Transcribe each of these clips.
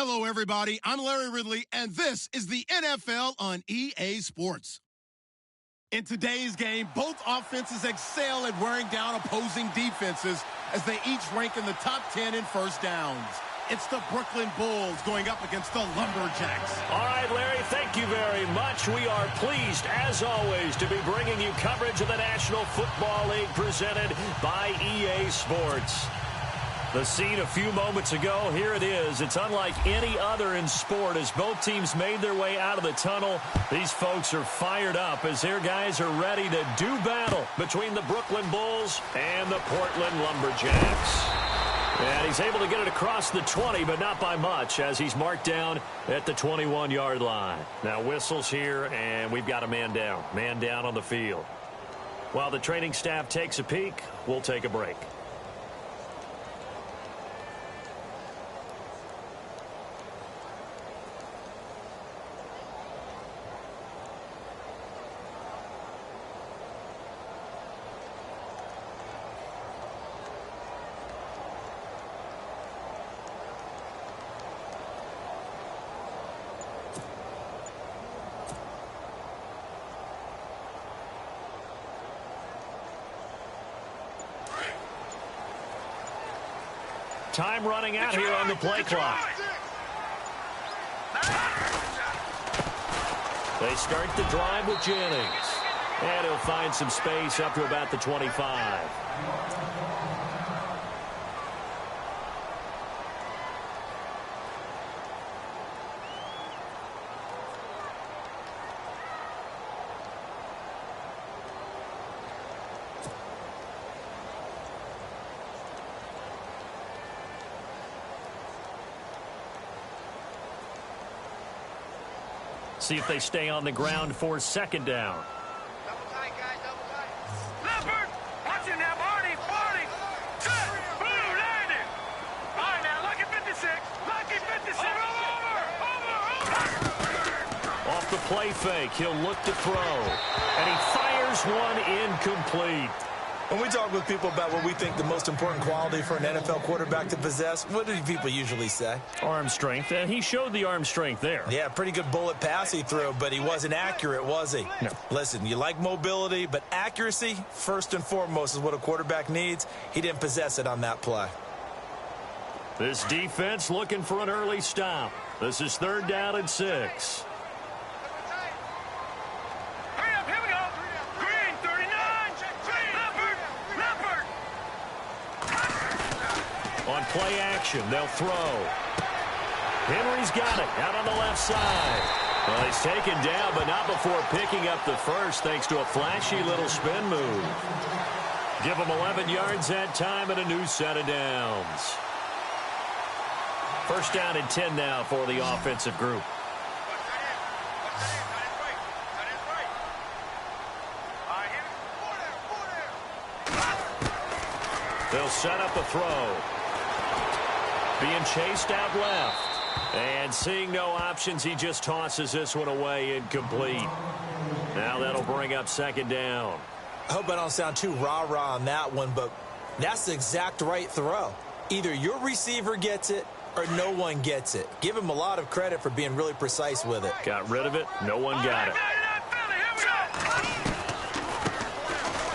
Hello, everybody. I'm Larry Ridley, and this is the NFL on EA Sports. In today's game, both offenses excel at wearing down opposing defenses as they each rank in the top 10 in first downs. It's the Brooklyn Bulls going up against the Lumberjacks. All right, Larry, thank you very much. We are pleased, as always, to be bringing you coverage of the National Football League presented by EA Sports. The scene a few moments ago, here it is. It's unlike any other in sport as both teams made their way out of the tunnel. These folks are fired up as their guys are ready to do battle between the Brooklyn Bulls and the Portland Lumberjacks. And he's able to get it across the 20, but not by much as he's marked down at the 21-yard line. Now whistles here, and we've got a man down. Man down on the field. While the training staff takes a peek, we'll take a break. Time running out here on the play clock. They start the drive with Jennings. And he'll find some space up to about the 25. See if they stay on the ground for second down. Double tight, guys, double tight. Leopard! Watch it now, Barney! Barney! Set! Blue landing! All right, now, lucky 56! Lucky 56! Over! Off the play fake, he'll look to throw. And he fires one incomplete. When we talk with people about what we think the most important quality for an NFL quarterback to possess, what do people usually say? Arm strength, and he showed the arm strength there. Yeah, pretty good bullet pass he threw, but he wasn't accurate, was he? No. Listen, you like mobility, but accuracy, first and foremost, is what a quarterback needs. He didn't possess it on that play. This defense looking for an early stop. This is 3rd down and 6. Hurry up, here we go! Green, 39! Leopard! Leopard! On play action, they'll throw. Henry's got it out on the left side. Well, he's taken down, but not before picking up the first thanks to a flashy little spin move. Give him 11 yards that time and a new set of downs. 1st down and 10 now for the offensive group. They'll set up a throw. Being chased out left. And seeing no options, he just tosses this one away incomplete. Now that'll bring up 2nd down. I hope I don't sound too rah-rah on that one, but that's the exact right throw. Either your receiver gets it or no one gets it. Give him a lot of credit for being really precise with it. Got rid of it. No one got it.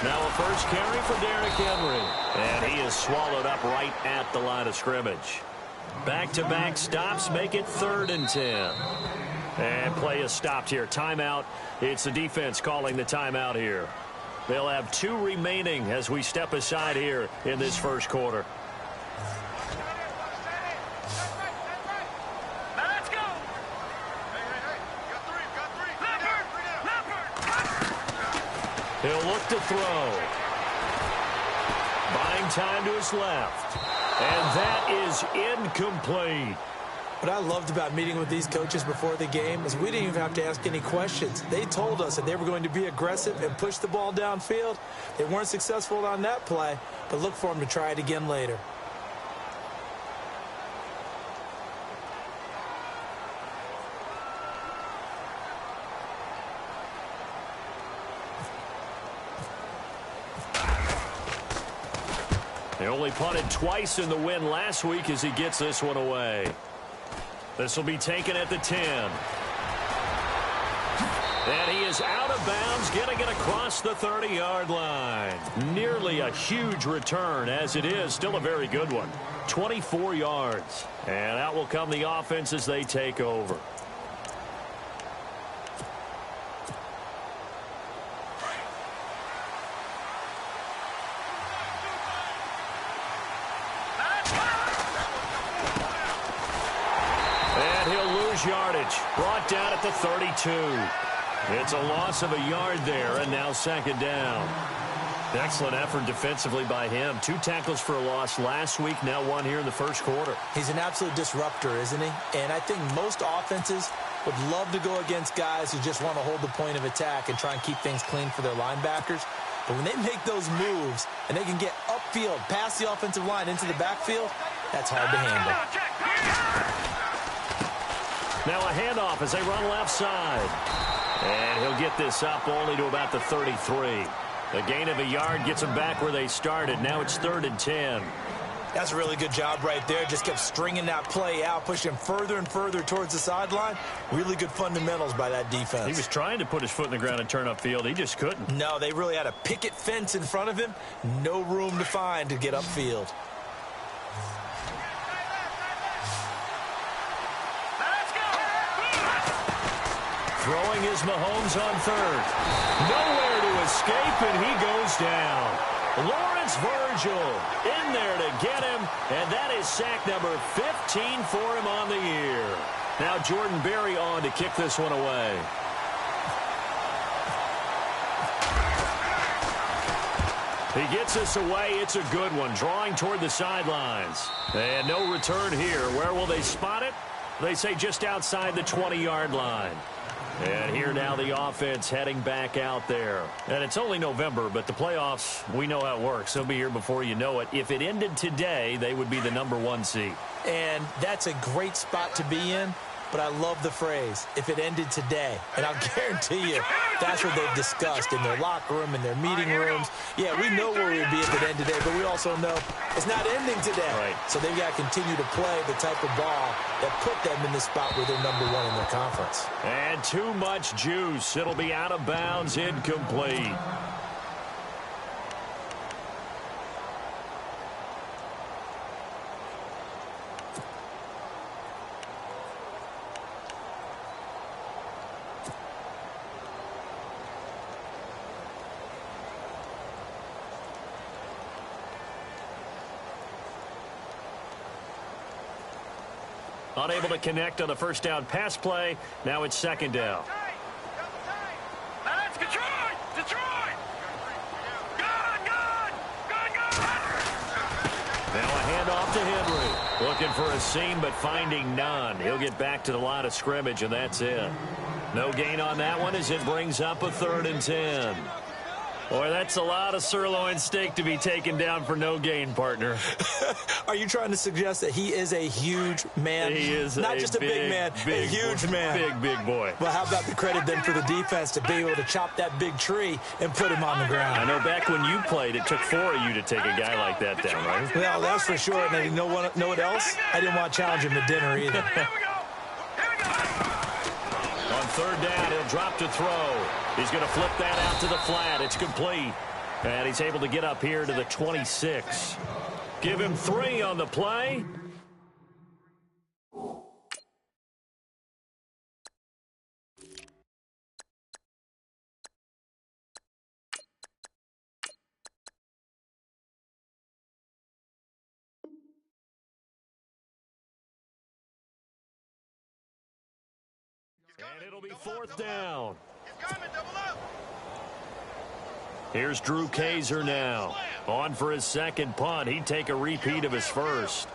Now a first carry for Derrick Henry. And he is swallowed up right at the line of scrimmage. Back-to-back stops make it 3rd and 10. And play is stopped here. Timeout. It's the defense calling the timeout here. They'll have 2 remaining as we step aside here in this first quarter. Now let's go! He'll look to throw. Buying time to his left. And that is incomplete. What I loved about meeting with these coaches before the game is we didn't even have to ask any questions. They told us that they were going to be aggressive and push the ball downfield. They weren't successful on that play, but look for them to try it again later. They only punted twice in the win last week as he gets this one away. This will be taken at the 10. And he is out of bounds, getting it across the 30-yard line. Nearly a huge return, as it is. Still a very good one. 24 yards. And out will come the offense as they take over. And he'll lose yardage. Brought down at the 32. It's a loss of a yard there, and now second down. Excellent effort defensively by him. 2 tackles for a loss last week, now 1 here in the first quarter. He's an absolute disruptor, isn't he? And I think most offenses would love to go against guys who just want to hold the point of attack and try and keep things clean for their linebackers. But when they make those moves and they can get upfield, past the offensive line into the backfield, that's hard to handle. Now a handoff as they run left side. And he'll get this up only to about the 33. A gain of a yard gets them back where they started. Now it's 3rd and 10. That's a really good job right there. Just kept stringing that play out, pushing him further and further towards the sideline. Really good fundamentals by that defense. He was trying to put his foot in the ground and turn upfield. He just couldn't. No, they really had a picket fence in front of him. No room to find to get upfield. Throwing is Mahomes on 3rd. Nowhere to escape, and he goes down. Lawrence Virgil in there to get him, and that is sack number 15 for him on the year. Now Jordan Berry on to kick this one away. He gets this away. It's a good one, drawing toward the sidelines. And no return here. Where will they spot it? They say just outside the 20-yard line. And here now the offense heading back out there. And it's only November, but the playoffs, we know how it works. They'll be here before you know it. If it ended today, they would be the #1 seed. And that's a great spot to be in. But I love the phrase, if it ended today. And I'll guarantee you, that's what they've discussed in their locker room, in their meeting rooms. Yeah, we know where we'd be if it ended today, but we also know it's not ending today. Right. So they've got to continue to play the type of ball that put them in the spot where they're #1 in their conference. And too much juice. It'll be out of bounds, incomplete. Unable to connect on the first down pass play. Now it's second down. That's Detroit! Detroit! Good! Now a handoff to Henry. Looking for a seam, but finding none. He'll get back to the line of scrimmage, and that's it. No gain on that one as it brings up a 3rd and 10. Boy, that's a lot of sirloin steak to be taken down for no gain, partner. Are you trying to suggest that he is a huge man? He is not just a big man, a huge man. Big boy. Well, how about the credit then for the defense to be able to chop that big tree and put him on the ground? I know back when you played, it took 4 of you to take a guy like that down, right? Well, that's for sure. And you know what else? I didn't want to challenge him to dinner either. Here we go! On 3rd down, he'll drop to throw. He's going to flip that out to the flat. It's complete. And he's able to get up here to the 26. Give him 3 on the play. And it'll be 4th down. Here's Drew Kaiser now. On for his second punt. He'd take a repeat of his first.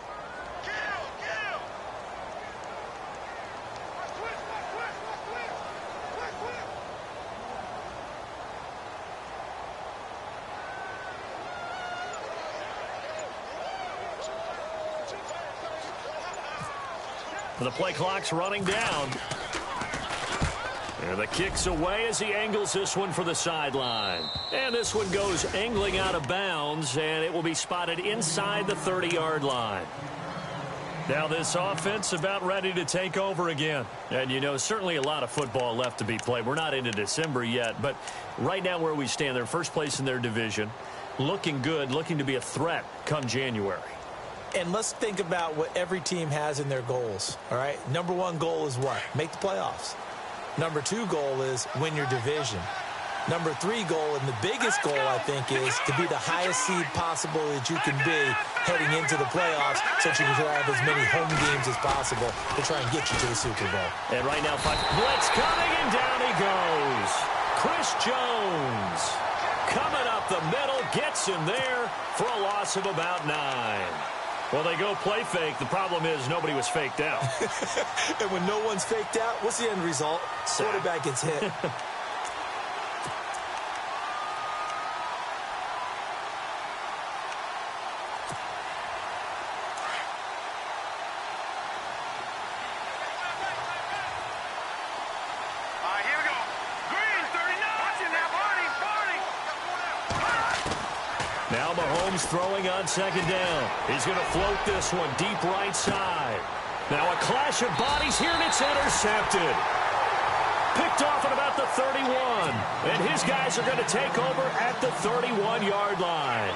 The play clock's running down. And the kick's away as he angles this one for the sideline. And this one goes angling out of bounds, and it will be spotted inside the 30-yard line. Now this offense about ready to take over again. And, you know, certainly a lot of football left to be played. We're not into December yet, but right now where we stand, they're first place in their division. Looking good, looking to be a threat come January. And let's think about what every team has in their goals, all right? Number one goal is what? Make the playoffs. Number two goal is win your division. Number three goal, and the biggest goal, I think, is to be the highest seed possible that you can be heading into the playoffs so that you can have as many home games as possible to try and get you to the Super Bowl. And right now, blitz coming, and down he goes. Chris Jones coming up the middle, gets him there for a loss of about 9. Well, they go play fake. The problem is nobody was faked out. And when no one's faked out, what's the end result? Quarterback gets hit. Now Mahomes throwing on second down. He's going to float this one deep right side. Now a clash of bodies here, and it's intercepted. Picked off at about the 31. And his guys are going to take over at the 31-yard line.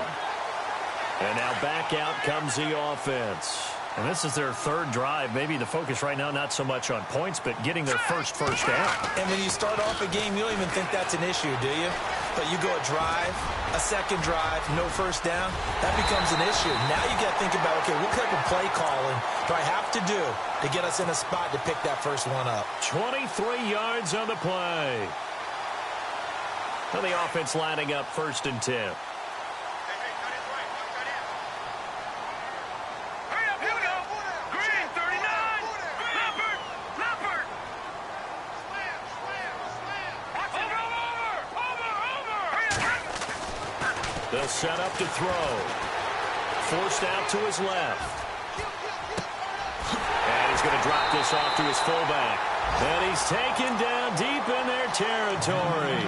And now back out comes the offense. And this is their third drive. Maybe the focus right now not so much on points, but getting their first down. And when you start off a game, you don't even think that's an issue, do you? But you go a drive, a second drive, no first down, that becomes an issue. Now you got to think about, okay, what type of play calling do I have to do to get us in a spot to pick that first one up? 23 yards on the play. And the offense lining up 1st and 10. They'll set up to throw. Forced out to his left. And he's going to drop this off to his fullback. And he's taken down deep in their territory.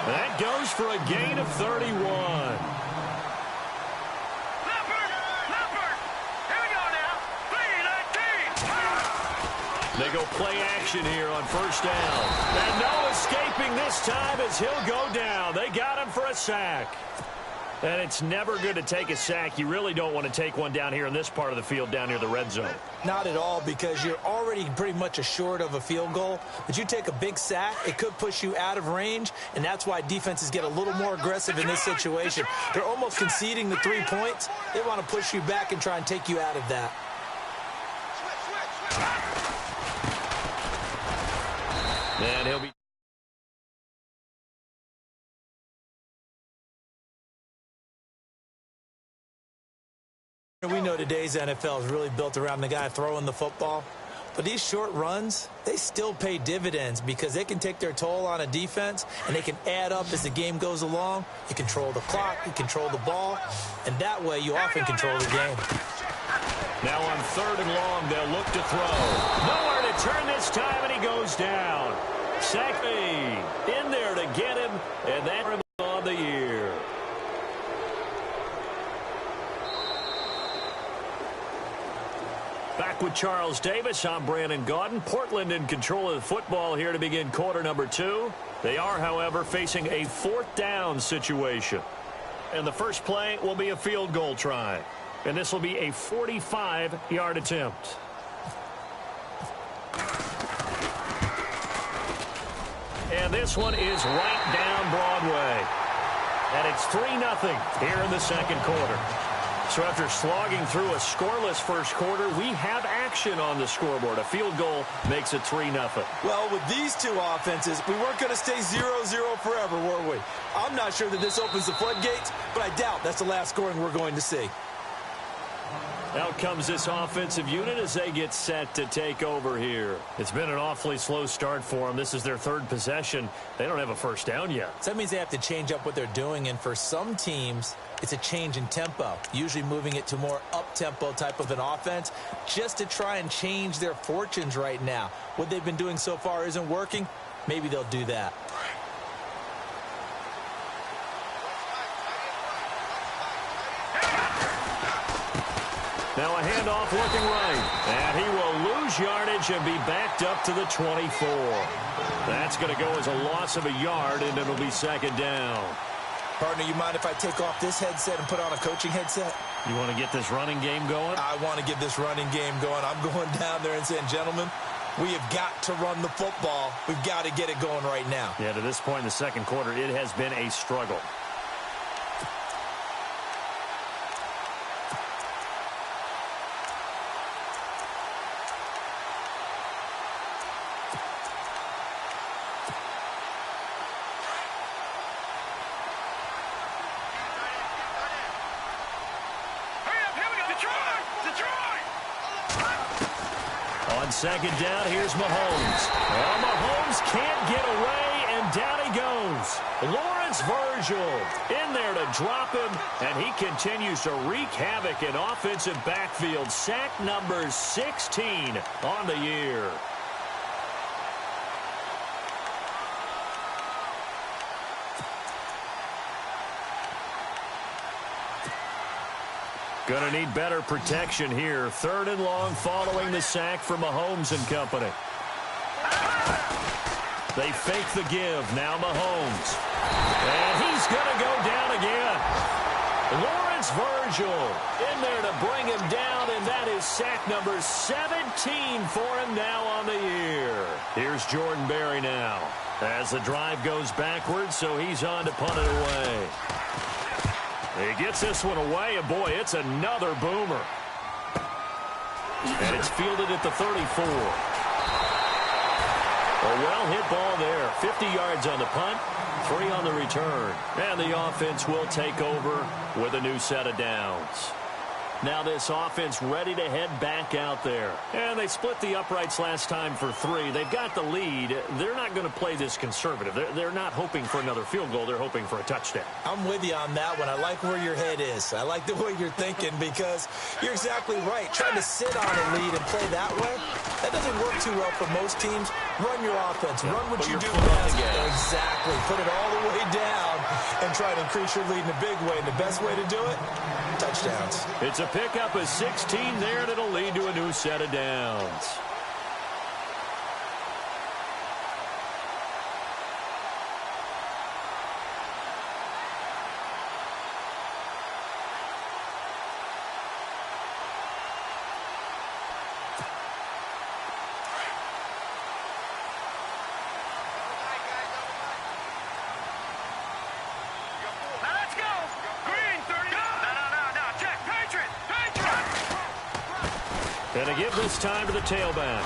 That goes for a gain of 31. They go play action here on first down. And no escaping this time as he'll go down. They got him for a sack. And it's never good to take a sack. You really don't want to take one down here in this part of the field down near the red zone. Not at all, because you're already pretty much assured of a field goal. But you take a big sack, it could push you out of range, and that's why defenses get a little more aggressive in this situation. They're almost conceding the 3 points. They want to push you back and try and take you out of that. And he'll be... We know today's NFL is really built around the guy throwing the football. But these short runs, they still pay dividends because they can take their toll on a defense and they can add up as the game goes along. You control the clock, you control the ball, and that way you often control the game. Now on 3rd and long, they'll look to throw. Nowhere to turn this time, and he goes down. Sack in there to get him, and that on the year. Back with Charles Davis, I'm Brandon Gaudin. Portland in control of the football here to begin quarter number 2. They are, however, facing a 4th down situation. And the first play will be a field goal try. And this will be a 45-yard attempt. And this one is right down Broadway. And it's 3-0 here in the second quarter. So after slogging through a scoreless first quarter, we have action on the scoreboard. A field goal makes it 3-0. Well, with these two offenses, we weren't going to stay 0-0 forever, were we? I'm not sure that this opens the floodgates, but I doubt that's the last scoring we're going to see. Out comes this offensive unit as they get set to take over here. It's been an awfully slow start for them. This is their 3rd possession. They don't have a first down yet. So that means they have to change up what they're doing, and for some teams, it's a change in tempo, usually moving it to more up-tempo type of an offense just to try and change their fortunes right now. What they've been doing so far isn't working. Maybe they'll do that. Now a handoff looking right. And he will lose yardage and be backed up to the 24. That's going to go as a loss of a yard, and it'll be second down. Partner, you mind if I take off this headset and put on a coaching headset? You want to get this running game going? I want to get this running game going. I'm going down there and saying, gentlemen, we have got to run the football. We've got to get it going right now. Yeah, to this point in the second quarter, it has been a struggle. On second down, here's Mahomes. Well, Mahomes can't get away, and down he goes. Lawrence Virgil in there to drop him, and he continues to wreak havoc in offensive backfield. Sack number 16 on the year. Going to need better protection here. Third and long following the sack from Mahomes and company. They fake the give. Now Mahomes. And he's going to go down again. Lawrence Virgil in there to bring him down, and that is sack number 17 for him now on the year. Here's Jordan Berry now as the drive goes backwards, so he's on to punt it away. He gets this one away, and boy, it's another boomer. And it's fielded at the 34. A well-hit ball there. 50 yards on the punt, 3 on the return. And the offense will take over with a new set of downs. Now this offense ready to head back out there. And they split the uprights last time for 3. They've got the lead. They're not going to play this conservative. They're not hoping for another field goal. They're hoping for a touchdown. I'm with you on that one. I like where your head is. I like the way you're thinking because you're exactly right. Trying to sit on a lead and play that way, that doesn't work too well for most teams. Run your offense. Run what you do best. Exactly. Put it all the way down and try to increase your lead in a big way. And the best way to do it, touchdowns. It's a pickup of 16 there, and it'll lead to a new set of downs. And to give this time to the tailback.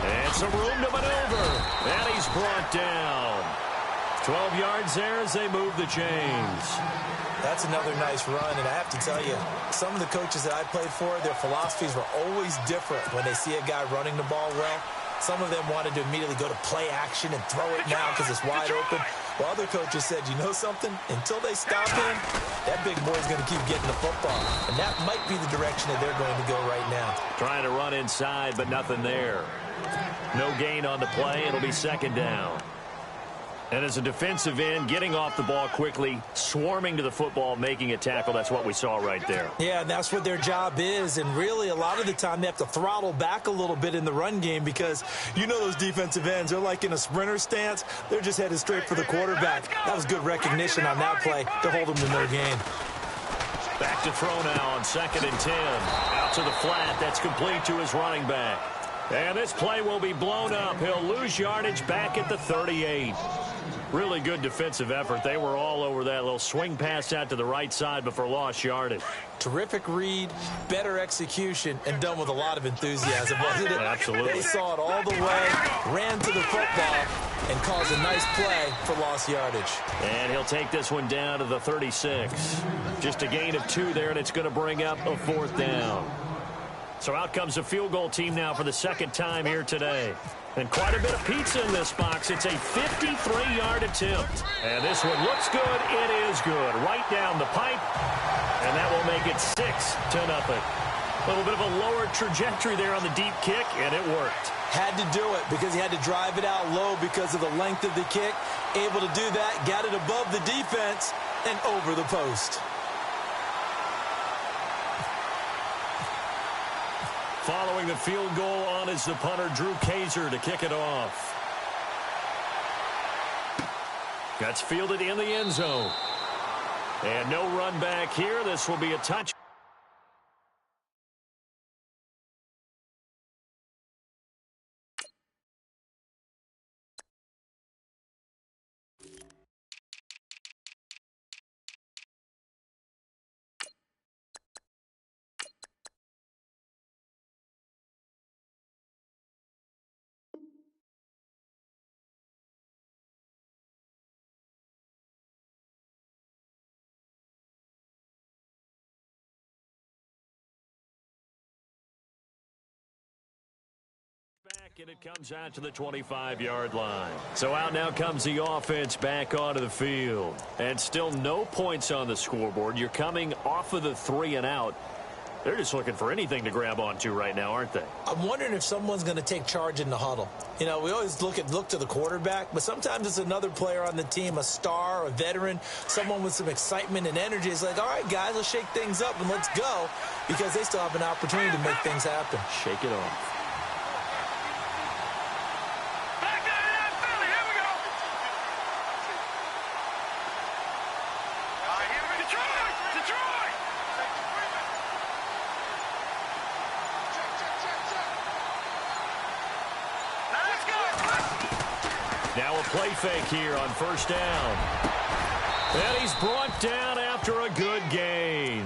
And some room to maneuver. And he's brought down. 12 yards there as they move the chains. That's another nice run, and I have to tell you, some of the coaches that I played for, their philosophies were always different when they see a guy running the ball well. Some of them wanted to immediately go to play action and throw it now because it's wide open. While other coaches said, you know something? Until they stop him, that big boy's going to keep getting the football. And that might be the direction that they're going to go right now. Trying to run inside, but nothing there. No gain on the play. It'll be second down. And as a defensive end, getting off the ball quickly, swarming to the football, making a tackle, that's what we saw right there. Yeah, and that's what their job is. And really, a lot of the time, they have to throttle back a little bit in the run game because you know those defensive ends, they're like in a sprinter stance. They're just headed straight for the quarterback. That was good recognition on that play to hold them to no gain. Back to throw now on 2nd and 10. Out to the flat. That's complete to his running back. And this play will be blown up. He'll lose yardage back at the 38. Really good defensive effort. They were all over that little swing pass out to the right side before lost yardage. Terrific read, better execution, and done with a lot of enthusiasm, wasn't it? Absolutely. They saw it all the way, ran to the football, and caused a nice play for lost yardage. And he'll take this one down to the 36. Just a gain of 2 there, and it's going to bring up a 4th down. So out comes a field goal team now for the second time here today. And quite a bit of pizza in this box. It's a 53-yard attempt. And this one looks good. It is good. Right down the pipe. And that will make it 6-0. A little bit of a lower trajectory there on the deep kick, and it worked. Had to do it because he had to drive it out low because of the length of the kick. Able to do that, got it above the defense, and over the post. Following the field goal on is the punter, Drew Kaiser, to kick it off. That's fielded in the end zone. And no run back here. This will be a touch. And it comes out to the 25-yard line. So out now comes the offense back onto the field. And still no points on the scoreboard. You're coming off of the 3 and out. They're just looking for anything to grab onto right now, aren't they? I'm wondering if someone's going to take charge in the huddle. You know, we always look to the quarterback, but sometimes it's another player on the team, a star, a veteran, someone with some excitement and energy. It's like, all right, guys, let's shake things up and let's go, because they still have an opportunity to make things happen. Shake it off. Now a play fake here on first down. And he's brought down after a good gain.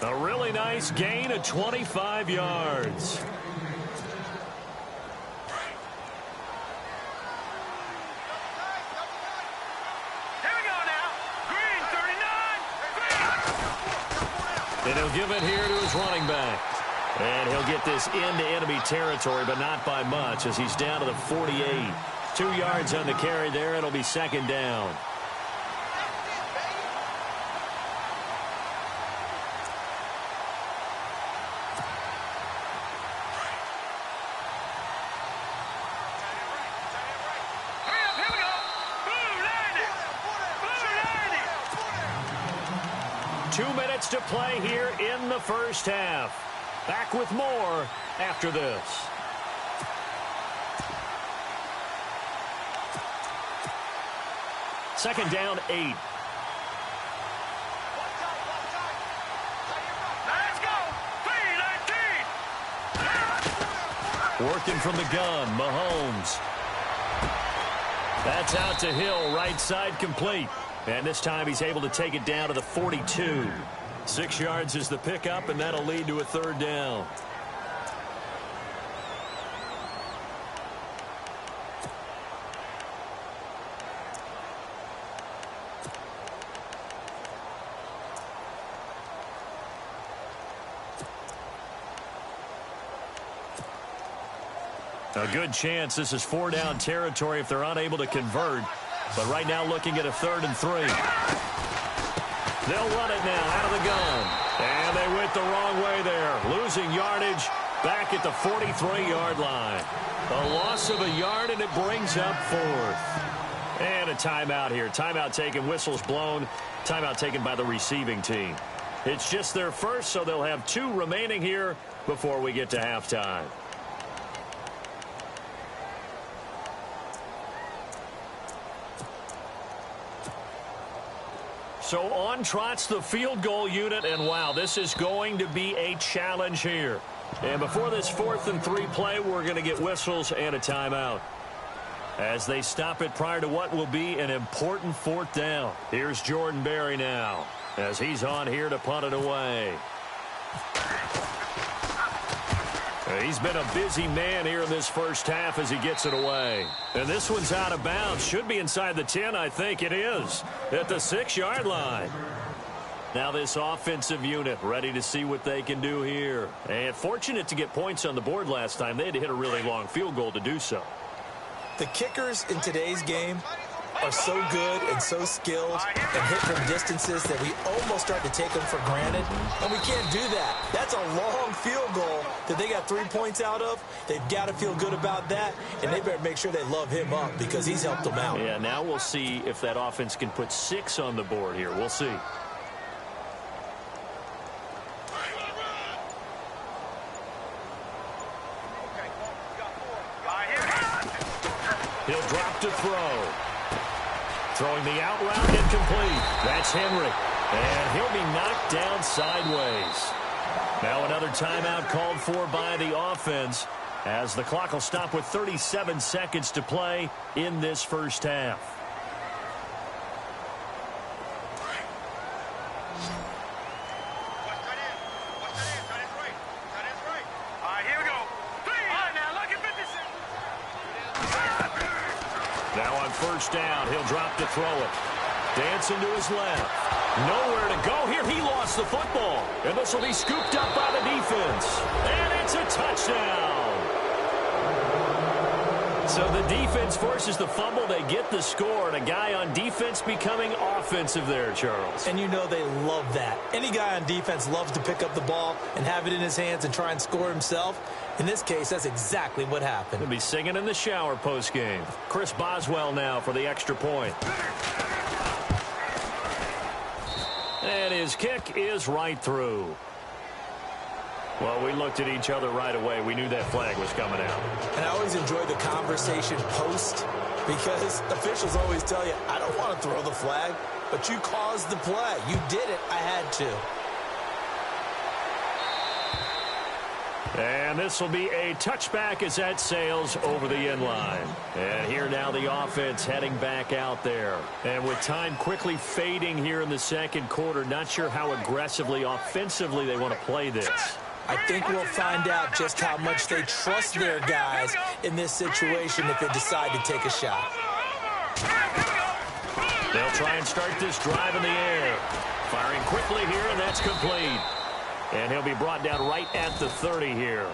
A really nice gain of 25 yards. Here we go now. Green, 39. And he'll give it here to his running back. And he'll get this into enemy territory, but not by much, as he's down to the 48. 2 yards on the carry there. It'll be second down. Here we go. Blue landing. Blue landing. 2 minutes to play here in the first half. Back with more after this. Second down, 8. Let's go. 3-19. Working from the gun, Mahomes. That's out to Hill, right side complete. And this time he's able to take it down to the 42. 6 yards is the pickup, and that'll lead to a third down. A good chance this is 4-down territory if they're unable to convert. But right now looking at a 3rd and 3. They'll run it now out of the gun. And they went the wrong way there. Losing yardage back at the 43-yard line. A loss of a yard, and it brings up 4th. And a timeout here. Timeout taken, whistles blown. Timeout taken by the receiving team. It's just their first, so they'll have 2 remaining here before we get to halftime. So on trots the field goal unit, and wow, this is going to be a challenge here. And before this 4th and 3 play, we're going to get whistles and a timeout as they stop it prior to what will be an important 4th down. Here's Jordan Berry now as he's on here to punt it away. He's been a busy man here in this first half as he gets it away. And this one's out of bounds. Should be inside the 10, I think it is, at the 6-yard line. Now this offensive unit ready to see what they can do here. And fortunate to get points on the board last time. They had to hit a really long field goal to do so. The kickers in today's game are so good and so skilled and hit from distances that we almost start to take them for granted, and we can't do that. That's a long field goal that they got 3 points out of. They've got to feel good about that, and they better make sure they love him up because he's helped them out. Yeah, now we'll see if that offense can put 6 on the board here. We'll see. He'll drop to throw. Throwing the out route, incomplete. That's Henry. And he'll be knocked down sideways. Now another timeout called for by the offense, as the clock will stop with 37 seconds to play in this first half. All right, here we go. All right, now look at 56. Now on first down, he'll drop to throw it. Dancing to his left. Nowhere to go here. He lost the football. And this will be scooped up by the defense. And it's a touchdown. So the defense forces the fumble. They get the score. And a guy on defense becoming offensive there, Charles. And you know they love that. Any guy on defense loves to pick up the ball and have it in his hands and try and score himself. In this case, that's exactly what happened. He'll be singing in the shower post-game. Chris Boswell now for the extra point. And his kick is right through. Well, we looked at each other right away. We knew that flag was coming out. And I always enjoy the conversation post, because officials always tell you, I don't want to throw the flag, but you caused the play. You did it. I had to. And this will be a touchback as that sails over the end line. And here now the offense heading back out there. And with time quickly fading here in the second quarter, not sure how aggressively, offensively they want to play this. I think we'll find out just how much they trust their guys in this situation if they decide to take a shot. They'll try and start this drive in the air. Firing quickly here, and that's complete. And he'll be brought down right at the 30 here.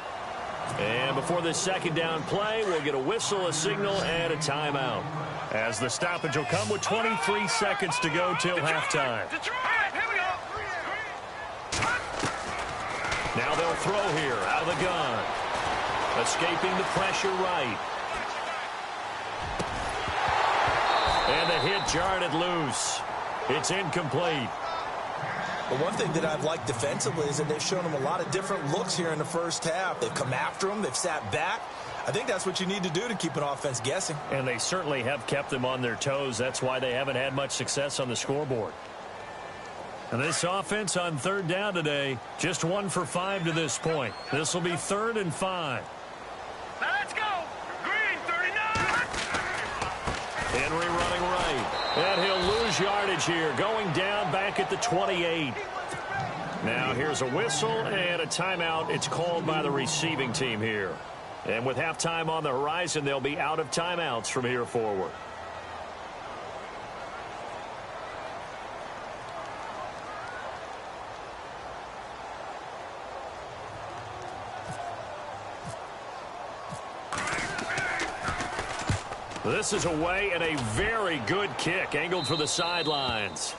And before this second down play, we'll get a whistle, a signal, and a timeout, as the stoppage will come with 23 seconds to go till halftime. Now they'll throw here out of the gun. Escaping the pressure right. And the hit jarred it loose. It's incomplete. But one thing that I've liked defensively is that they've shown them a lot of different looks here in the first half. They've come after them. They've sat back. I think that's what you need to do to keep an offense guessing. And they certainly have kept them on their toes. That's why they haven't had much success on the scoreboard. And this offense on third down today, just 1 for 5 to this point. This will be 3rd and 5. Now let's go. Green, 39. Henry running right. And he'll lose yardage here, going down back at the 28. Now here's a whistle and a timeout. It's called by the receiving team here. And with halftime on the horizon, they'll be out of timeouts from here forward. This is away, and a very good kick, angled for the sidelines.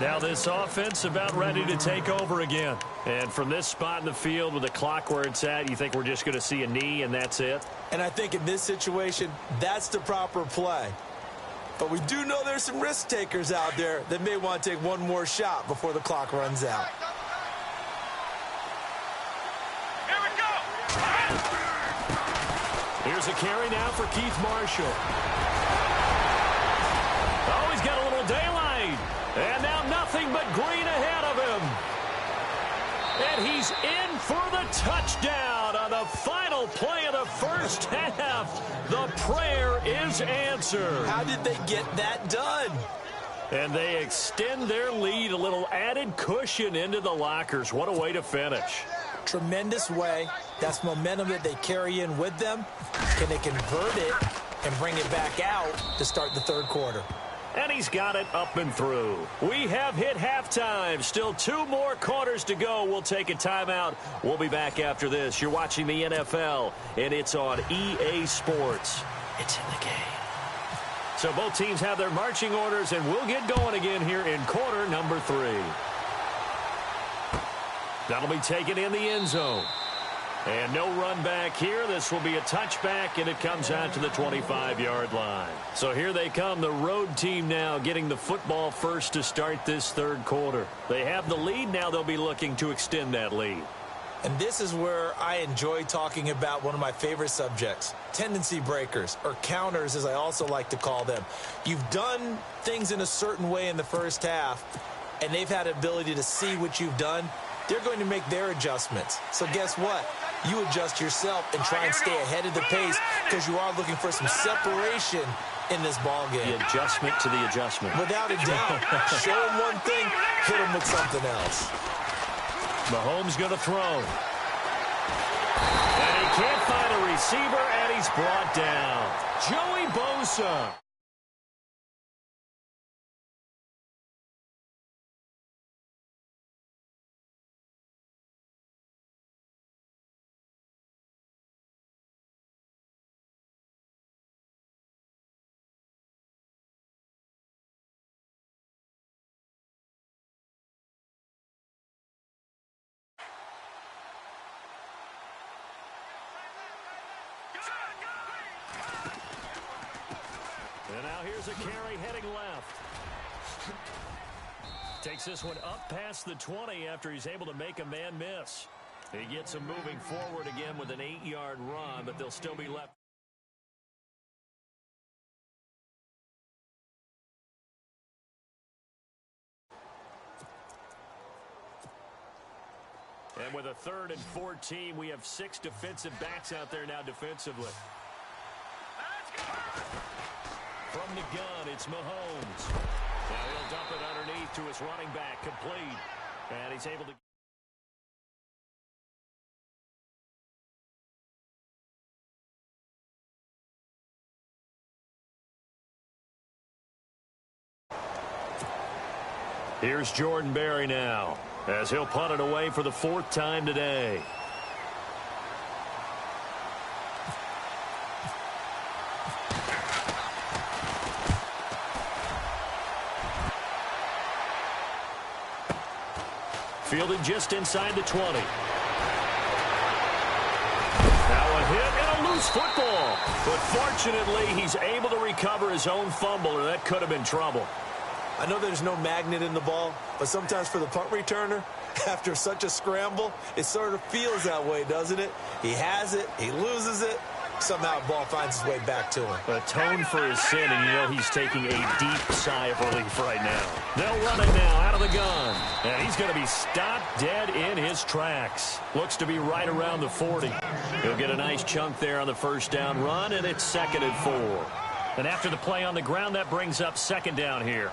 Now this offense about ready to take over again. And from this spot in the field with the clock where it's at, you think we're just going to see a knee and that's it? And I think in this situation, that's the proper play. But we do know there's some risk takers out there that may want to take one more shot before the clock runs out. Here we go. Here's a carry now for Keith Marshall. Oh, he's got a little daylight. And now nothing but green ahead of him. And he's in for the touchdown on the final play of the first half. The prayer is answered. How did they get that done? And they extend their lead, a little added cushion into the lockers. What a way to finish. Tremendous way. That's momentum that they carry in with them. Can they convert it and bring it back out to start the third quarter? And he's got it up and through. We have hit halftime. Still 2 more quarters to go. We'll take a timeout. We'll be back after this. You're watching the NFL, and it's on EA Sports. It's in the game. So both teams have their marching orders, and we'll get going again here in quarter number 3. That'll be taken in the end zone. And no run back here. This will be a touchback, and it comes out to the 25-yard line. So here they come, the road team now getting the football first to start this third quarter. They have the lead. Now they'll be looking to extend that lead. And this is where I enjoy talking about one of my favorite subjects, tendency breakers, or counters as I also like to call them. You've done things in a certain way in the first half, and they've had an ability to see what you've done. They're going to make their adjustments. So guess what? You adjust yourself and try and stay ahead of the pace because you are looking for some separation in this ball game. The adjustment to the adjustment. Without a doubt. Show them one thing, hit them with something else. Mahomes going to throw. And he can't find a receiver, and he's brought down. Joey Bosa. And now here's a carry heading left. Takes this one up past the 20 after he's able to make a man miss. He gets him moving forward again with an 8-yard run, but they'll still be left. And with a 3rd and 14, we have 6 defensive backs out there now defensively. From the gun, it's Mahomes. Now he'll dump it underneath to his running back, complete. And he's able to... Here's Jordan Berry now, as he'll punt it away for the 4th time today. Fielded just inside the 20. Now a hit and a loose football. But fortunately, he's able to recover his own fumble, or that could have been trouble. I know there's no magnet in the ball, but sometimes for the punt returner, after such a scramble, it sort of feels that way, doesn't it? He has it, he loses it, somehow the ball finds its way back to him. Atone for his sin, and you know he's taking a deep sigh of relief right now. They'll run it now out of the gun. And he's going to be stopped dead in his tracks. Looks to be right around the 40. He'll get a nice chunk there on the first down run, and it's 2nd and 4. And after the play on the ground, that brings up 2nd down here.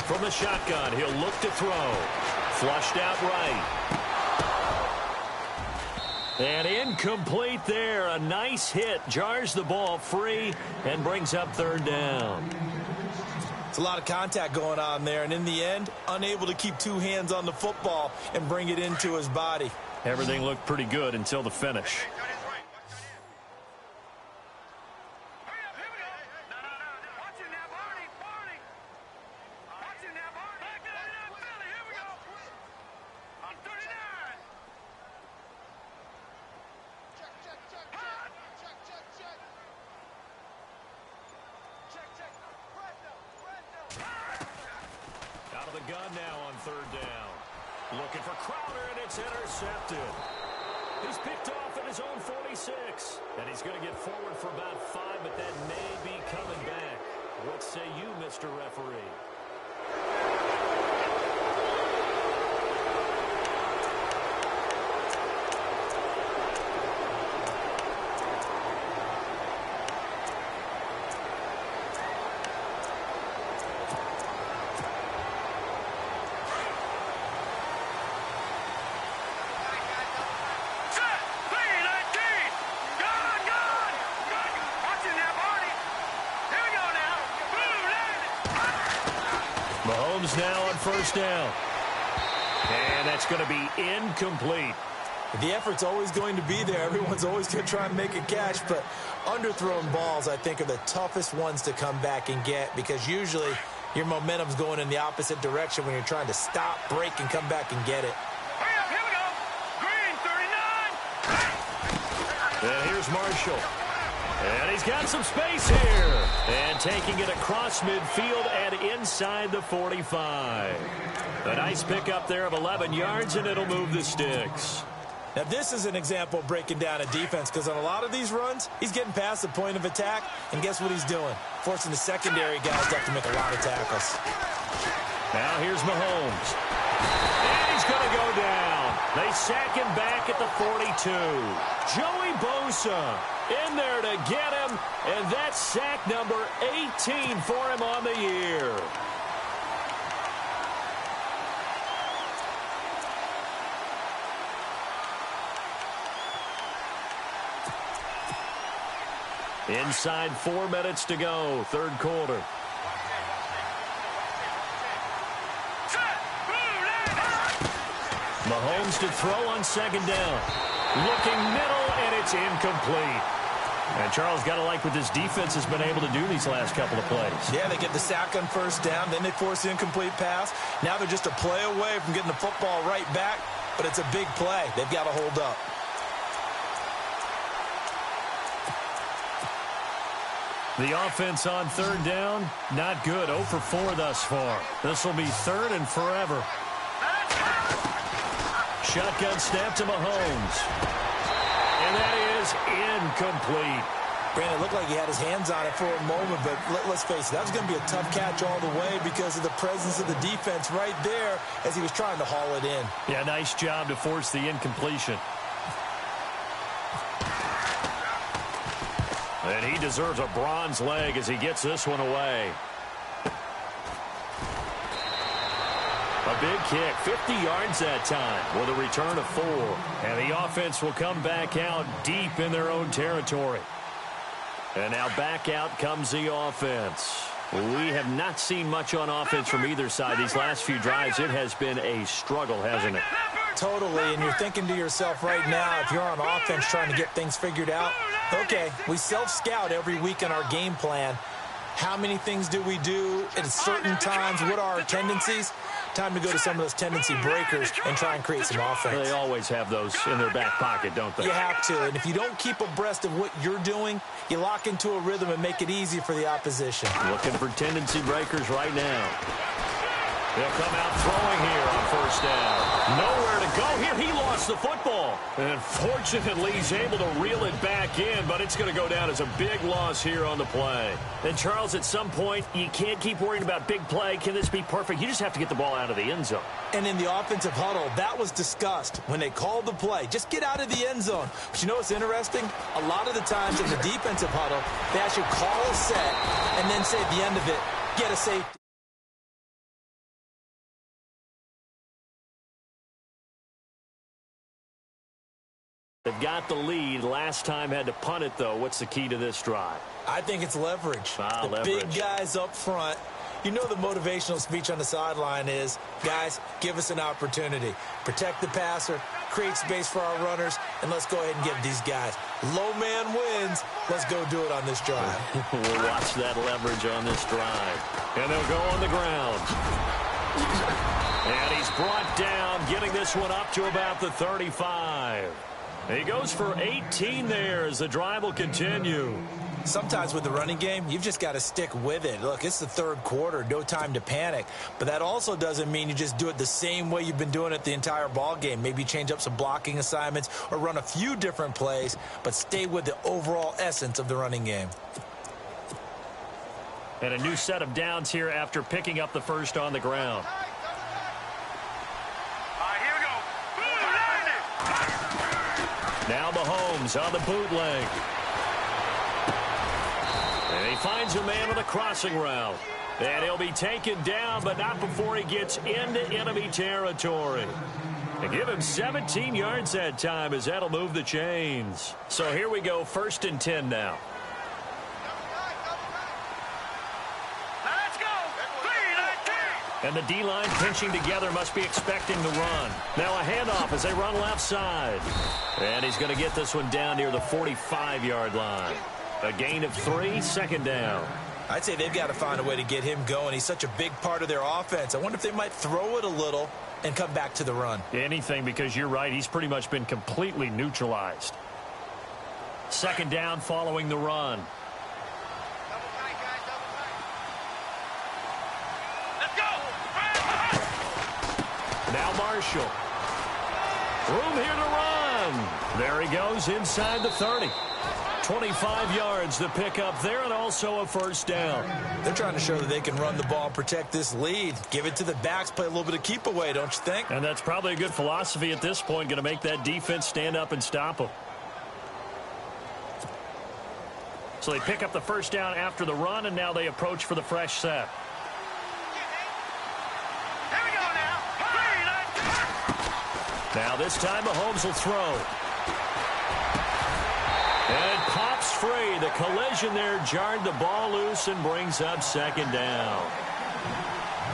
From the shotgun, he'll look to throw. Flushed out right. And incomplete there. A nice hit. Jars the ball free and brings up 3rd down. It's a lot of contact going on there, and in the end, unable to keep 2 hands on the football and bring it into his body. Everything looked pretty good until the finish. Out of the gun now on 3rd down. Looking for Crowder, and it's intercepted. He's picked off at his own 46. And he's going to get forward for about 5, but that may be coming back. What say you, Mr. Referee? Mahomes now on 1st down. And that's going to be incomplete. The effort's always going to be there. Everyone's always going to try and make a catch, but underthrown balls, I think, are the toughest ones to come back and get because usually your momentum's going in the opposite direction when you're trying to stop, break, and come back and get it. Here we go. Green, 39. And here's Marshall. And he's got some space here. And taking it across midfield and inside the 45. A nice pickup there of 11 yards, and it'll move the sticks. Now, this is an example of breaking down a defense, because on a lot of these runs, he's getting past the point of attack, and guess what he's doing? Forcing the secondary guys to have to make a lot of tackles. Now here's Mahomes. And he's going to go down. They sack him back at the 42. Joey Bosa in there to get him, and that's sack number 18 for him on the year. Inside 4 minutes to go, third quarter. Mahomes to throw on second down. Looking middle, and it's incomplete. And Charles, got to like what this defense has been able to do these last couple of plays. Yeah, they get the sack on first down, then they force the incomplete pass. Now they're just a play away from getting the football right back, but it's a big play. They've got to hold up. The offense on third down, not good. 0 for 4 thus far. This will be third and forever. Shotgun snap to Mahomes. And that is incomplete. Brandon, it looked like he had his hands on it for a moment, but let's face it, that was going to be a tough catch all the way because of the presence of the defense right there as he was trying to haul it in. Yeah, nice job to force the incompletion. And he deserves a bronze leg as he gets this one away. A big kick, 50 yards that time with a return of 4. And the offense will come back out deep in their own territory. And now back out comes the offense. We have not seen much on offense from either side. These last few drives, it has been a struggle, hasn't it? Totally, and you're thinking to yourself right now, if you're on offense trying to get things figured out, okay, we self-scout every week in our game plan. How many things do we do at certain times? What are our tendencies? Time to go to some of those tendency breakers and try and create some offense. They always have those in their back pocket, don't they? You have to, and if you don't keep abreast of what you're doing, you lock into a rhythm and make it easy for the opposition. Looking for tendency breakers right now. They'll come out throwing here on first down. Nowhere to go here. He lost the football. And fortunately, he's able to reel it back in, but it's going to go down as a big loss here on the play. And, Charles, at some point, you can't keep worrying about big play. Can this be perfect? You just have to get the ball out of the end zone. And in the offensive huddle, that was discussed when they called the play. Just get out of the end zone. But you know what's interesting? A lot of the times in the defensive huddle, they actually call a set and then say at the end of it, get a safety. They've got the lead. Last time had to punt it, though. What's the key to this drive? I think it's leverage. The leverage. Big guys up front. You know the motivational speech on the sideline is, guys, give us an opportunity. Protect the passer, create space for our runners, and let's go ahead and give these guys. Low man wins. Let's go do it on this drive. We'll watch that leverage on this drive. And they'll go on the ground. And he's brought down, getting this one up to about the 35. He goes for 18 there as the drive will continue. Sometimes with the running game, you've just got to stick with it. Look, it's the third quarter, no time to panic. But that also doesn't mean you just do it the same way you've been doing it the entire ball game. Maybe change up some blocking assignments or run a few different plays, but stay with the overall essence of the running game. And a new set of downs here after picking up the first on the ground. Now Mahomes on the bootleg. And he finds a man on a crossing route. And he'll be taken down, but not before he gets into enemy territory. They give him 17 yards that time as that'll move the chains. So here we go, 1st and 10 now. And the D-line pinching together must be expecting the run. Now a handoff as they run left side. And he's going to get this one down near the 45-yard line. A gain of 3, 2nd down. I'd say they've got to find a way to get him going. He's such a big part of their offense. I wonder if they might throw it a little and come back to the run. Anything, because you're right. He's pretty much been completely neutralized. Second down following the run. Double tight, guys, double tight. Let's go! Now Marshall. Room here to run. There he goes inside the 30. 25 yards to pick up there, and also a first down. They're trying to show that they can run the ball and protect this lead. Give it to the backs, play a little bit of keep away, don't you think? And that's probably a good philosophy at this point, going to make that defense stand up and stop them. So they pick up the first down after the run, and now they approach for the fresh set. Here we go now. Now this time Mahomes will throw. And it pops free. The collision there jarred the ball loose and brings up second down.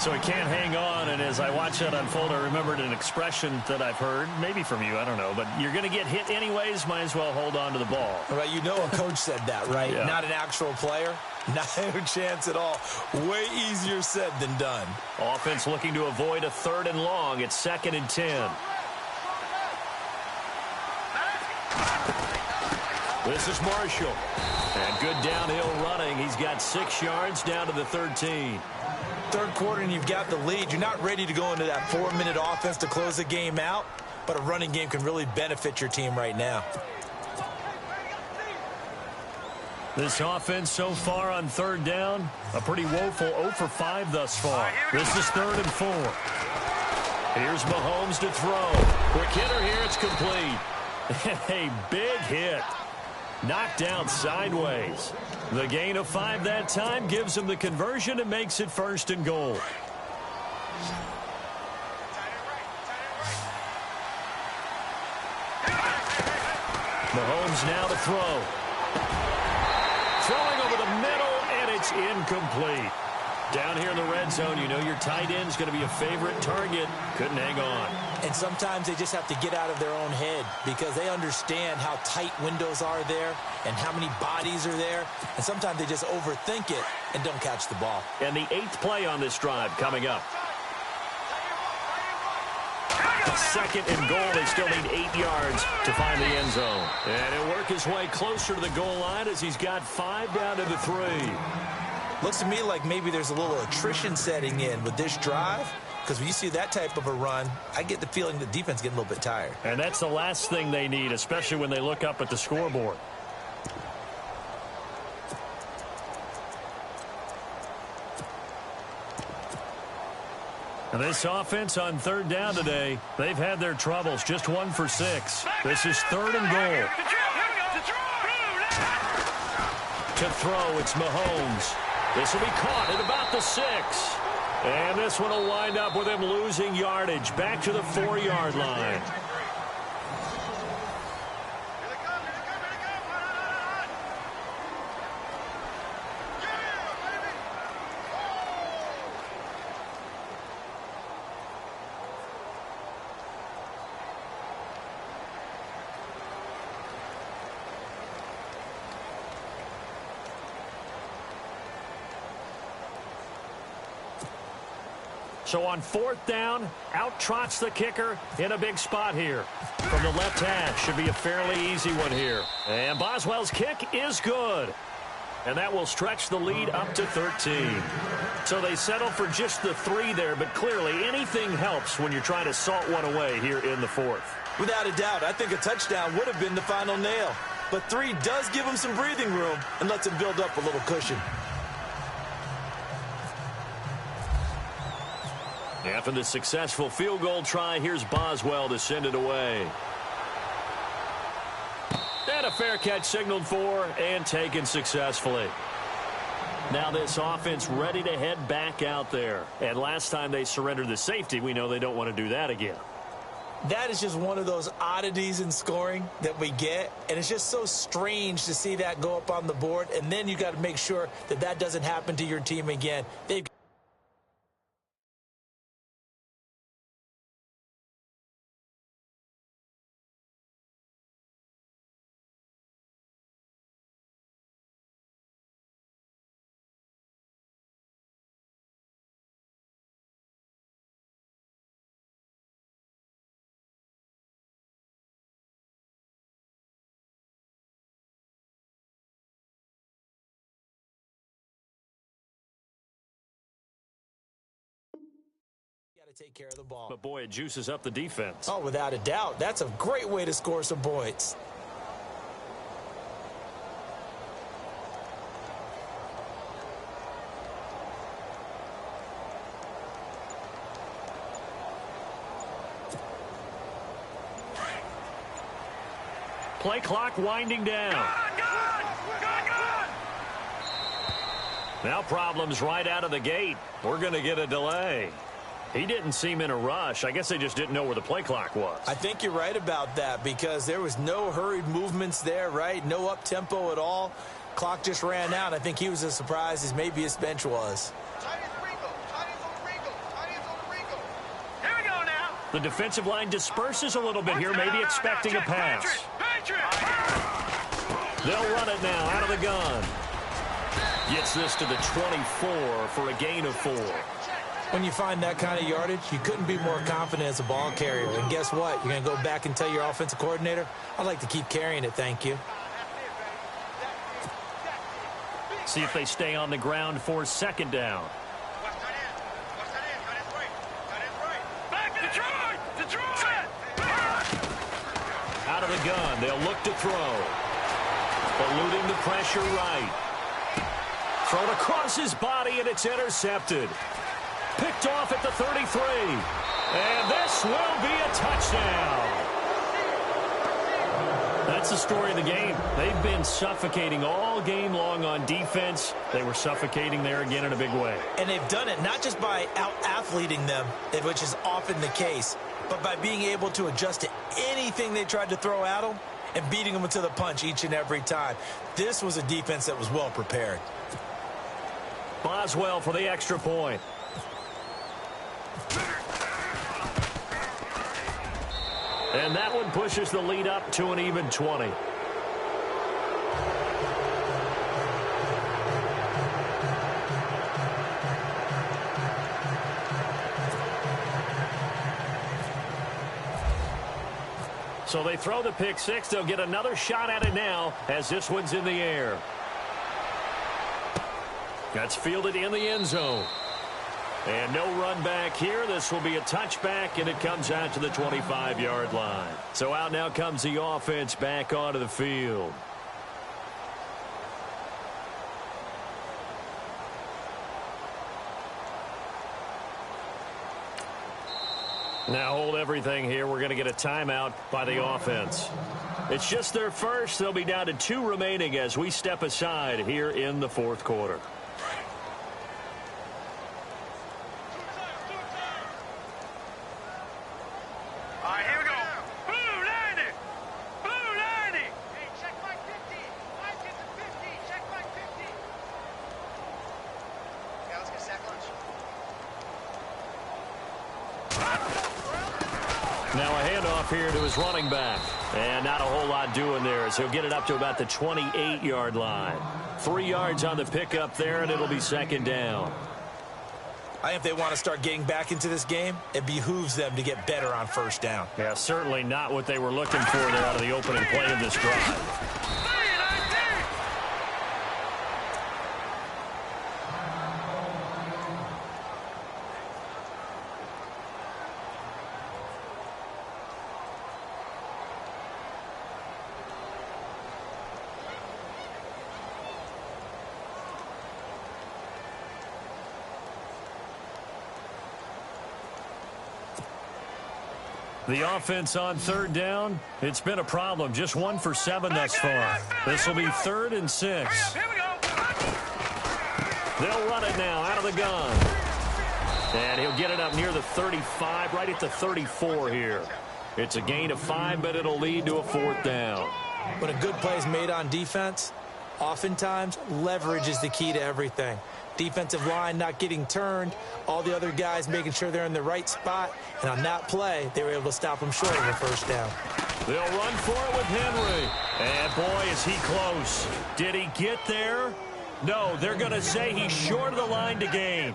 So he can't hang on, and as I watch that unfold, I remembered an expression that I've heard, maybe from you, I don't know, but you're going to get hit anyways, might as well hold on to the ball. Right, you know a coach said that, right? Yeah. Not an actual player. Not a chance at all. Way easier said than done. Offense looking to avoid a 3rd and long. It's 2nd and 10. This is Marshall. And good downhill running. He's got 6 yards down to the 13. Third quarter and you've got the lead. You're not ready to go into that 4-minute offense to close the game out, but a running game can really benefit your team right now. This offense so far on 3rd down, a pretty woeful 0 for 5 thus far. This is 3rd and 4. Here's Mahomes to throw. Quick hitter here, it's complete. A big hit. Knocked down sideways. The gain of 5 that time gives him the conversion and makes it 1st and goal. Mahomes now to throw. Throwing over the middle, and it's incomplete. Down here in the red zone, you know your tight end's going to be a favorite target. Couldn't hang on. And sometimes they just have to get out of their own head because they understand how tight windows are there and how many bodies are there. And sometimes they just overthink it and don't catch the ball. And the 8th play on this drive coming up. 2nd and goal. They still need 8 yards to find the end zone. And he'll work his way closer to the goal line as he's got 5 down to the 3. Looks to me like maybe there's a little attrition setting in with this drive, because when you see that type of a run, I get the feeling the defense is getting a little bit tired. And that's the last thing they need, especially when they look up at the scoreboard. And this offense on 3rd down today, they've had their troubles. Just 1 for 6. This is 3rd and goal. To throw, it's Mahomes. This will be caught at about the 6. And this one will wind up with him losing yardage back to the 4-yard line. So on 4th down, out trots the kicker in a big spot here. From the left hash, should be a fairly easy one here. And Boswell's kick is good. And that will stretch the lead up to 13. So they settle for just the 3 there, but clearly anything helps when you're trying to salt one away here in the 4th. Without a doubt, I think a touchdown would have been the final nail. But 3 does give them some breathing room and lets them build up a little cushion. After the successful field goal try, here's Boswell to send it away. And a fair catch signaled for and taken successfully. Now this offense ready to head back out there. And last time they surrendered the safety, we know they don't want to do that again. That is just one of those oddities in scoring that we get. And it's just so strange to see that go up on the board. And then you got to make sure that that doesn't happen to your team again. They've to take care of the ball. But, boy, it juices up the defense. Oh, without a doubt. That's a great way to score some points. Play clock winding down. Now problems right out of the gate. We're going to get a delay. He didn't seem in a rush. I guess they just didn't know where the play clock was. I think you're right about that because there was no hurried movements there, right? No up-tempo at all. Clock just ran out. I think he was as surprised as maybe his bench was. Here we go now. The defensive line disperses a little bit here, maybe expecting a pass. They'll run it now out of the gun. Gets this to the 24 for a gain of 4. When you find that kind of yardage, you couldn't be more confident as a ball carrier. And guess what? You're going to go back and tell your offensive coordinator, I'd like to keep carrying it, thank you. See if they stay on the ground for second down. Out of the gun, they'll look to throw. Eluding the pressure right. Thrown across his body, and it's intercepted. Picked off at the 33. And this will be a touchdown. That's the story of the game. They've been suffocating all game long on defense. They were suffocating there again in a big way. And they've done it not just by out-athleting them, which is often the case, but by being able to adjust to anything they tried to throw at them and beating them to the punch each and every time. This was a defense that was well prepared. Boswell for the extra point. And that one pushes the lead up to an even 20. So they throw the pick six. They'll get another shot at it now as this one's in the air. That's fielded in the end zone. And no run back here. This will be a touchback, and it comes out to the 25-yard line. So out now comes the offense back onto the field. Now hold everything here. We're going to get a timeout by the offense. It's just their first. They'll be down to 2 remaining as we step aside here in the fourth quarter. All right, here we go. Blue 90. Blue 90. Hey, check my 50. Mike is the 50. Check my 50. Yeah, let's get sack lunch. Now a handoff here to his running back. And not a whole lot doing there as he'll get it up to about the 28-yard line. 3 yards on the pickup there, and it'll be second down. I think if they want to start getting back into this game, it behooves them to get better on first down. Yeah, certainly not what they were looking for there out of the opening play of this drive. The offense on third down, it's been a problem. Just 1 for 7 thus far. This will be 3rd and 6. Here we go. They'll run it now out of the gun. And he'll get it up near the 35, right at the 34 here. It's a gain of 5, but it'll lead to a 4th down. When a good play is made on defense, oftentimes leverage is the key to everything. Defensive line not getting turned, all the other guys making sure they're in the right spot, and on that play, they were able to stop them short of a first down. They'll run for it with Henry. And boy, is he close. Did he get there? No, they're going to say he's short of the line to gain.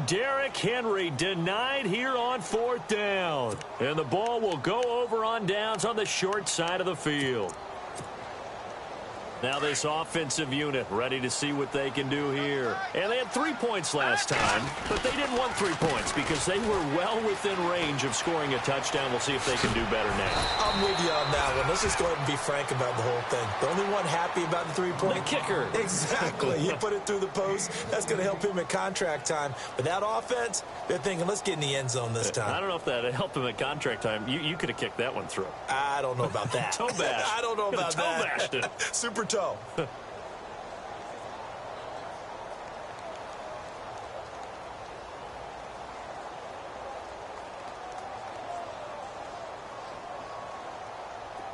Derrick Henry denied here on 4th down. And the ball will go over on downs on the short side of the field. Now this offensive unit ready to see what they can do here. And they had 3 points last time, but they didn't want 3 points because they were well within range of scoring a touchdown. We'll see if they can do better now. I'm with you on that one. Let's just go ahead and be frank about the whole thing. The only one happy about the 3-point? The kicker. Exactly. He put it through the post. That's going to help him at contract time. But that offense, they're thinking, let's get in the end zone this time. I don't know if that helped him at contract time. You could have kicked that one through. I don't know about that. Toe bash. I don't know about toe that. Bashed it. Super toe.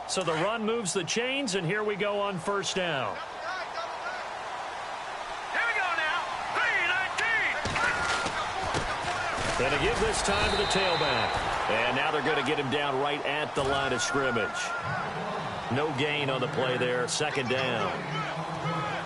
So the run moves the chains, and here we go on first down. Here we go now. 3-19. And to give this time to the tailback. And now they're going to get him down right at the line of scrimmage. No gain on the play there. Second down.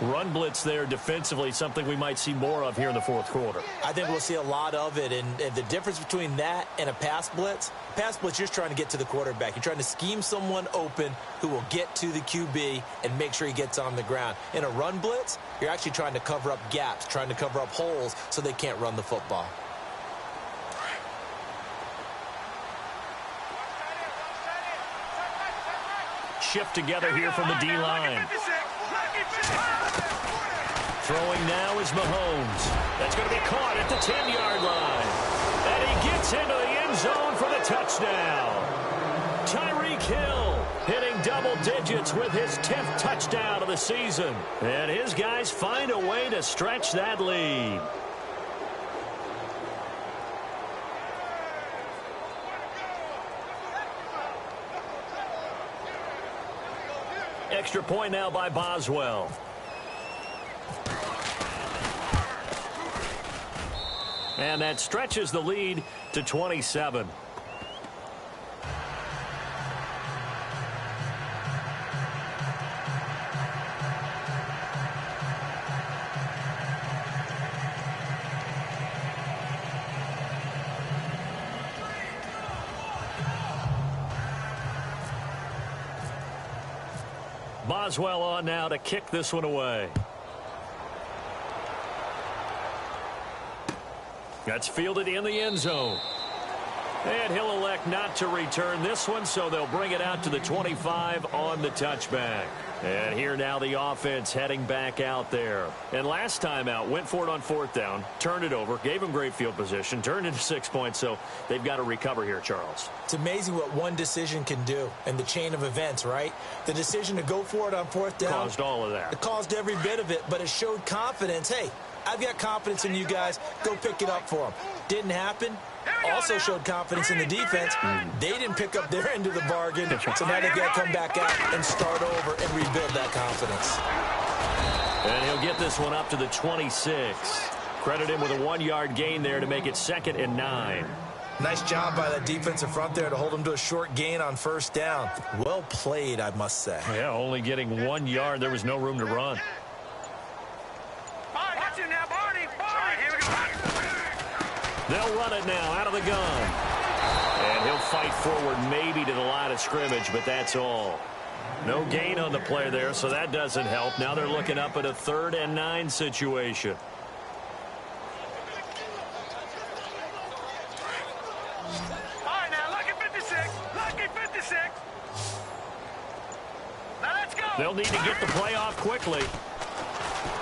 Run blitz there defensively, something we might see more of here in the fourth quarter. I think we'll see a lot of it, and the difference between that and a pass blitz, you're just trying to get to the quarterback. You're trying to scheme someone open who will get to the QB and make sure he gets on the ground. In a run blitz, you're actually trying to cover up gaps, trying to cover up holes so they can't run the football. Shift together here from the D-line. Throwing now is Mahomes. That's going to be caught at the 10-yard line. And he gets into the end zone for the touchdown. Tyreek Hill hitting double digits with his 10th touchdown of the season. And his guys find a way to stretch that lead. Extra point now by Boswell. And that stretches the lead to 27. Boswell on now to kick this one away. That's fielded in the end zone. And he'll elect not to return this one, so they'll bring it out to the 25 on the touchback. And here now the offense heading back out there. And last time out, went for it on fourth down, turned it over, gave him great field position, turned into 6 points, so they've got to recover here, Charles. It's amazing what one decision can do in the chain of events, right? The decision to go for it on fourth down. Caused all of that. It caused every bit of it, but it showed confidence. Hey, I've got confidence in you guys. Go pick it up for them. Didn't happen. Also showed confidence in the defense. They didn't pick up their end of the bargain, so now they've got to come back out and start over and rebuild that confidence. And he'll get this one up to the 26. Credit him with a 1-yard gain there to make it 2nd and 9. Nice job by that defensive front there to hold him to a short gain on first down. Well played, I must say. Yeah, only getting 1 yard. There was no room to run. Watch it now, Barney. Here we go. They'll run it now out of the gun. And he'll fight forward maybe to the line of scrimmage, but that's all. No gain on the play there, so that doesn't help. Now they're looking up at a 3rd and 9 situation. All right, now, lucky 56. Lucky 56. Now let's go. They'll need to get the play off quickly.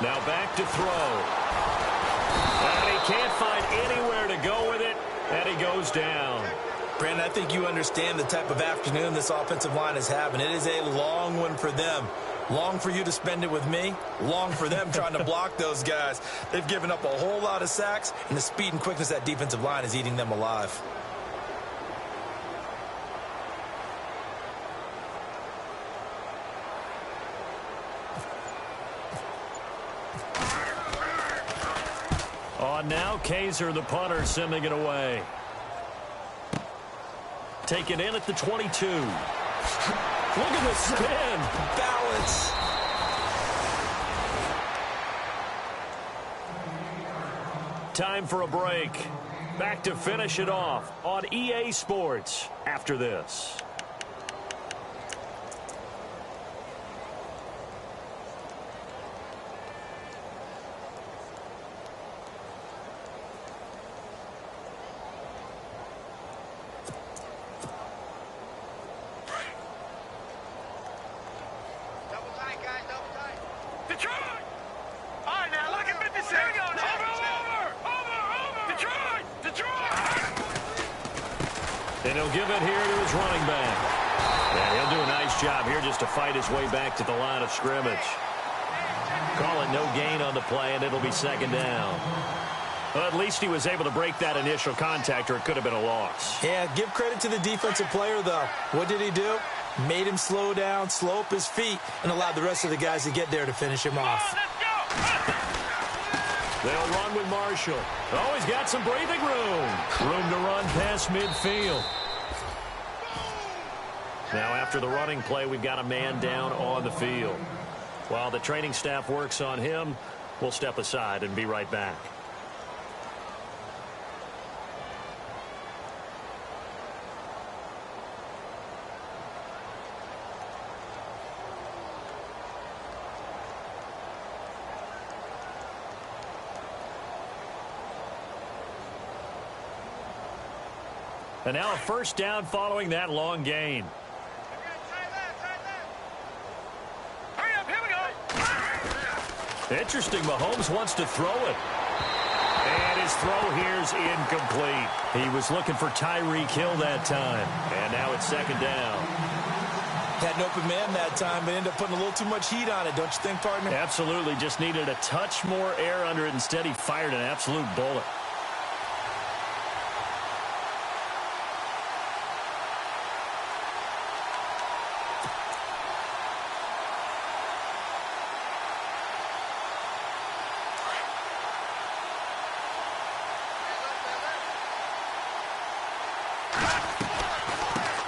Now back to throw. And he can't find anywhere to go with it, and he goes down. Brandon, I think you understand the type of afternoon this offensive line is having. It is a long one for them. Long for you to spend it with me. Long for them trying to block those guys. They've given up a whole lot of sacks, and the speed and quickness of that defensive line is eating them alive. On now, Kaiser, the punter, sending it away. Taken in at the 22. Look at the spin. Balance. Time for a break. Back to finish it off on EA Sports after this. guys, double tight. Detroit! All right, now, look at 56. Here we go. Over. Detroit! And he'll give it here to his running back. And he'll do a nice job here just to fight his way back to the line of scrimmage. Call it no gain on the play, and it'll be second down. Well, at least he was able to break that initial contact, or it could have been a loss. Yeah, give credit to the defensive player, though. What did he do? Made him slow down, slow up his feet, and allowed the rest of the guys to get there to finish him off. They'll run with Marshall. Oh, he's got some breathing room. Room to run past midfield. Now, after the running play, we've got a man down on the field. While the training staff works on him, we'll step aside and be right back. And now a first down following that long gain. Hurry up, here we go. Interesting, Mahomes wants to throw it. And his throw here's incomplete. He was looking for Tyreek Hill that time. And now it's second down. Had an open man that time, but ended up putting a little too much heat on it, don't you think, partner? Absolutely, just needed a touch more air under it. Instead, he fired an absolute bullet.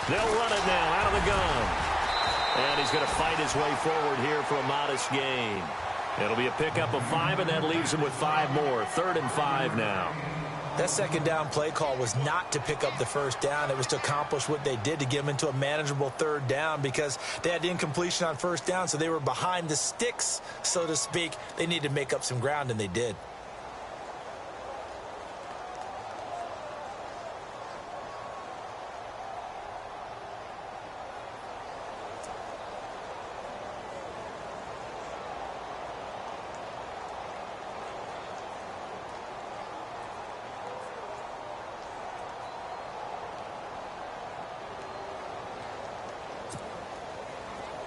They'll run it now out of the gun. And he's going to fight his way forward here for a modest gain. It'll be a pickup of 5, and that leaves him with 5 more. 3rd and 5 now. That second down play call was not to pick up the first down. It was to accomplish what they did, to get them into a manageable 3rd down, because they had incompletion on first down, so they were behind the sticks, so to speak. They needed to make up some ground, and they did.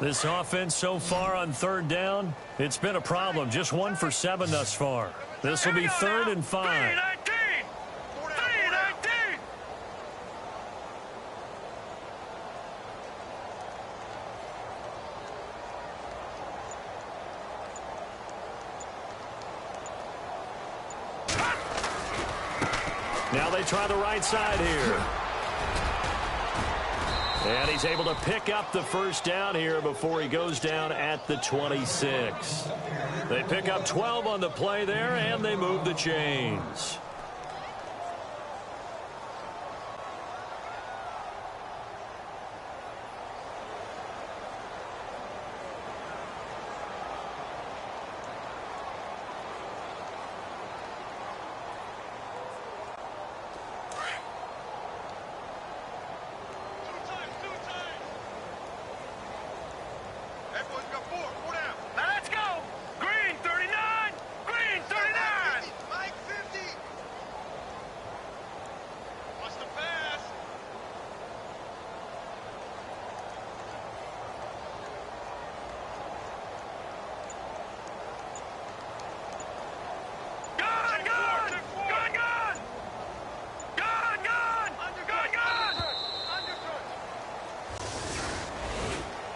This offense so far on 3rd down, it's been a problem. Just 1 for 7 thus far. This will be 3rd and 5. 3-19. Now they try the right side here. And he's able to pick up the first down here before he goes down at the 26. They pick up 12 on the play there, and they move the chains.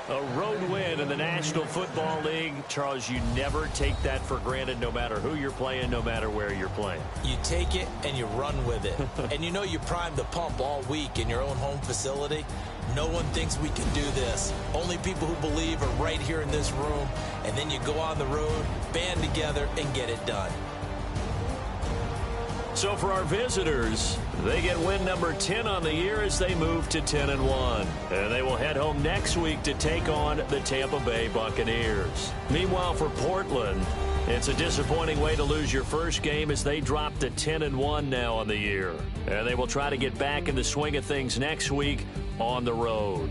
A road win in the National Football League. Charles, you never take that for granted, no matter who you're playing, no matter where you're playing. You take it and you run with it. And you know you primed the pump all week in your own home facility. No one thinks we can do this. Only people who believe are right here in this room. And then you go on the road, band together, and get it done. So for our visitors, they get win number 10 on the year as they move to 10-1. And they will head home next week to take on the Tampa Bay Buccaneers. Meanwhile, for Portland, it's a disappointing way to lose your first game as they drop to 10-1 now on the year. And they will try to get back in the swing of things next week on the road.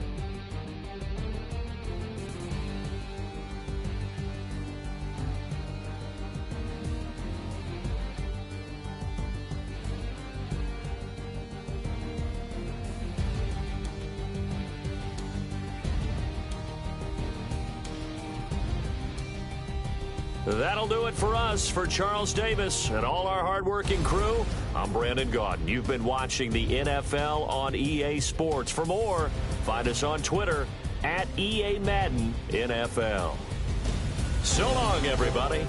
That'll do it for us. For Charles Davis and all our hardworking crew, I'm Brandon Gaudin. You've been watching the NFL on EA Sports. For more, find us on Twitter @EA Madden NFL. So long, everybody.